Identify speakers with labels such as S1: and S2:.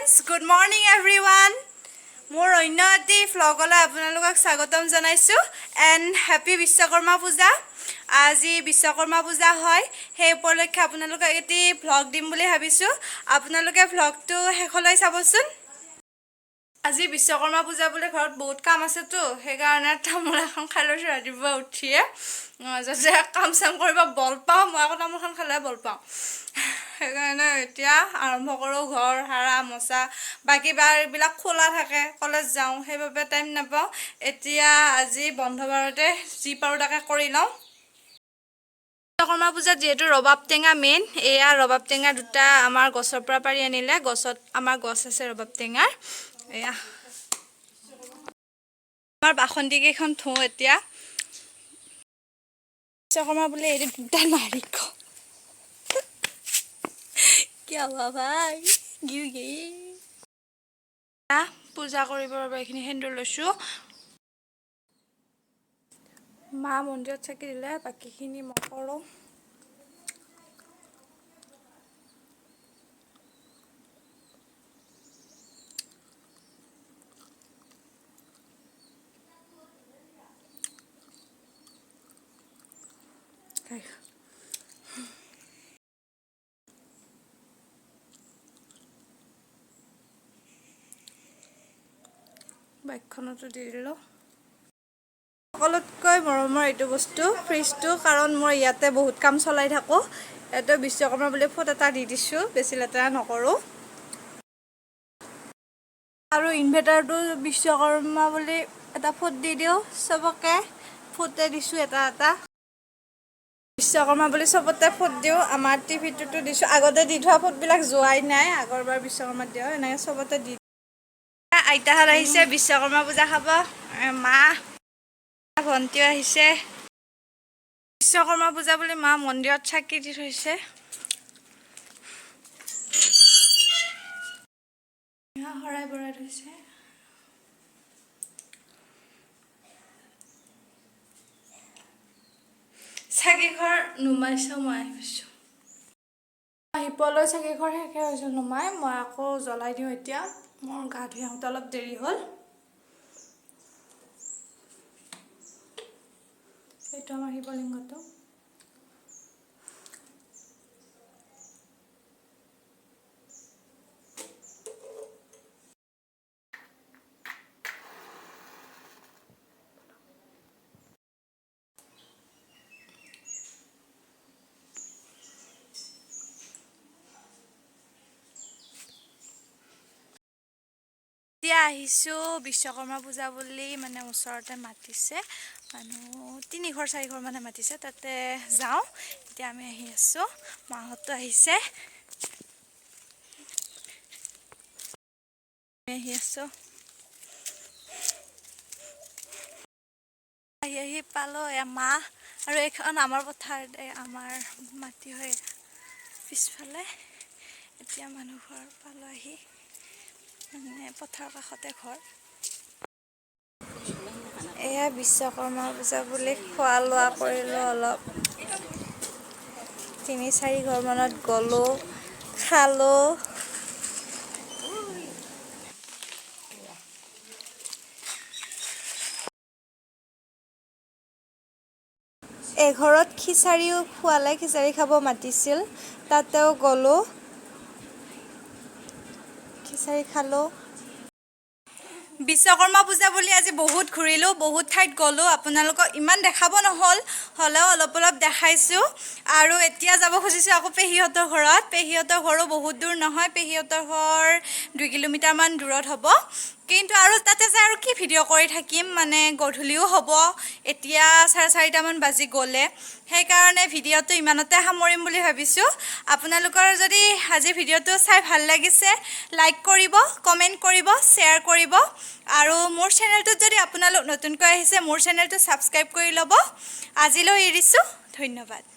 S1: friends, good morning everyone. More oinati vlogala apnalokak sagotam janaisu and happy Biswakarma puja. Aji Biswakarma puja hoy. He upolokhe apnalokak eti vlog dim boli bhabisu. Apnaloke vlog tu hekholoi sabosun. আজি বিশ্বকৰ্মা পূজা বুলি ঘৰত বহুত কাম আছে তো সেই কাৰণে তামোল এখন খাই লৈছো ৰাতিপুৱা উঠিয়ে যাতে কাম চাম কৰিব বল পাওঁ মই আকৌ তামোলখন খালে বল পাওঁ সেইকাৰণে এতিয়া আৰম্ভ কৰো ঘৰ হাৰা মচা বাকি বাৰবিলাক খোলা থাকে কলেজ যাওঁ সেইভাবে টাইম নাপাওঁ এতিয়া আজি বন্ধ বাৰতে যি পাৰো তাকে কৰি লওঁ বিশ্বকৰ্মা পূজা যেহেতু ৰবাব টেঙা মেইন এয়া ৰবাব টেঙা দুটা আমাৰ গছৰ পৰা পাৰি আনিলে গছত আমাৰ গছ আছে ৰবাব টেঙাৰ এয়া আমাৰ বাখন্তি কেখন থো এতিয়া বিশ্বকৰ্মা বুলি এই দুটা মাৰিক কি হবা ভাই গিউ গে পূজা কৰিবৰ বাবে এখিনি হেন্দুৰ লৈছো মা মন্দিৰত চাকি দিলে বাকিখিনি মই কৰো বাইকখনতো দি দিলো সকলোতকৈ মৰমৰ এইটো বস্তু ফ্ৰিজটো কাৰণ মই ইয়াতে বহুত কাম চলাই থাকো এটো বিশ্বকৰ্মা বুলি ফটো এটা দি দিছো বেছি লেতেৰা নকৰো আৰু ইনভাৰ্টাৰটো বিশ্বকৰ্মা বুলি এটা ফটো দি দিও সবকে ফটো দিছো এটা বিশ্বকৰ্মা বুলি সবতে ফটো দিও আমাৰ টিভিটো দিছো আগতে দি থোৱা ফটোবিলাক যোৱাই নাই আগৰবাৰ বিশ্বকৰ্মা দিও এনেকৈ সবতে দি আইতাহাত আহিছে বিশ্বকৰ্মা পূজা খাব মা ভন্তি আহিছে বিশ্বকৰ্মা পূজা বুলি মা মন্দিৰত চাকি দি থৈছে হৰাই বৰাই থৈছে চাকি ঘৰ নুমাইছো মই আহিছো আহিপলৈ চাকি ঘৰ শেষে হৈছে নুমাই মই আকৌ জ্বলাই দিওঁ এতিয়া মোৰ গা ধুই আহোঁতে অলপ দেৰি হ'ল এইটো আমাৰ শিৱলিংগটো এতিয়া আহিছো বিশ্বকৰ্মা পূজা বুলি মানে ওচৰতে মাতিছে মানুহ 3 ঘৰ 4 ঘৰ মানে মাতিছে তাতে যাওঁ এতিয়া আমি আহি আছো মাহতো আহিছে আহি আছো আহি পালো মা আৰু এখন আমাৰ পথাৰ আমাৰ মাটি হয় পিছফালে এতিয়া মানুহ ঘৰ পালো আহি মানে পথাৰ কাষতে ঘৰ এয়া বিশ্বকৰ্মা পূজা বুলি খোৱা লোৱা কৰিলো অলপ 3-4 ঘৰ মানত গলো খালো এঘৰত খিচাৰিও খোৱালে খিচাৰি খাব মাতিছিল তাতেও গলো খিচাৰি খালো বিশ্বকৰ্মা পূজা বুলি আজি বহুত ঘুৰিলো বহুত ঠাইত গলো আপোনালোকক ইমান দেখাব নহল হলেও অলপ দেখাইছো আৰু এতিয়া যাব খুজিছো আকৌ পেহিহঁতৰ ঘৰত পেহিহঁতৰ ঘৰো বহুত দূৰ নহয় পেহিহঁতৰ ঘৰ 2 কিলোমিটাৰ মান দূৰত হ'ব কিন্তু আৰু তাতে যে আৰু কি ভিডিও কৰি থাকিম মানে গধূলিও হ'ব এতিয়া 4:30 মান বাজি গলে সেই কাৰণে ভিডিওটো ইমানতে সামৰিম বুলি ভাবিছো আপোনালোকৰ যদি আজি ভিডিওটো চাই ভাল লাগিছে লাইক কৰিব কমেন্ট কৰিব শেয়াৰ কৰিব আৰু মোৰ চেনেলটোত যদি আপোনালোক নতুনকৈ আহিছে মোৰ চেনেলটো সাবস্ক্ৰাইব কৰি ল'ব আজিলৈ এৰিছো ধন্যবাদ